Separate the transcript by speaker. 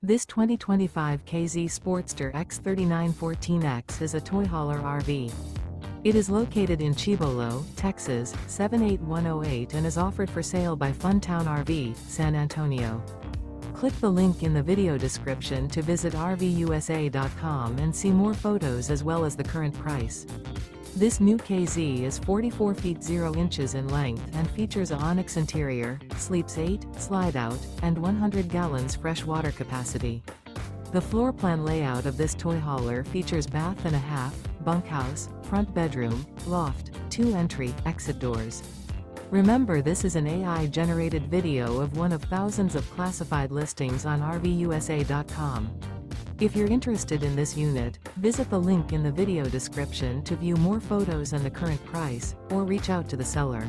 Speaker 1: This 2025 K-Z Sportster X 3914X is a toy hauler RV. It is located in Cibolo, Texas, 78108 and is offered for sale by Funtown RV, San Antonio. Click the link in the video description to visit RVUSA.com and see more photos as well as the current price. This new KZ is 44 feet 0 inches in length and features a ONYX interior, sleeps 8, slide-out, and 100 gallons fresh water capacity. The floor plan layout of this toy hauler features bath and a half, bunkhouse, front bedroom, loft, 2 entry, exit doors. Remember, this is an AI-generated video of one of thousands of classified listings on RVUSA.com. If you're interested in this unit, visit the link in the video description to view more photos and the current price, or reach out to the seller.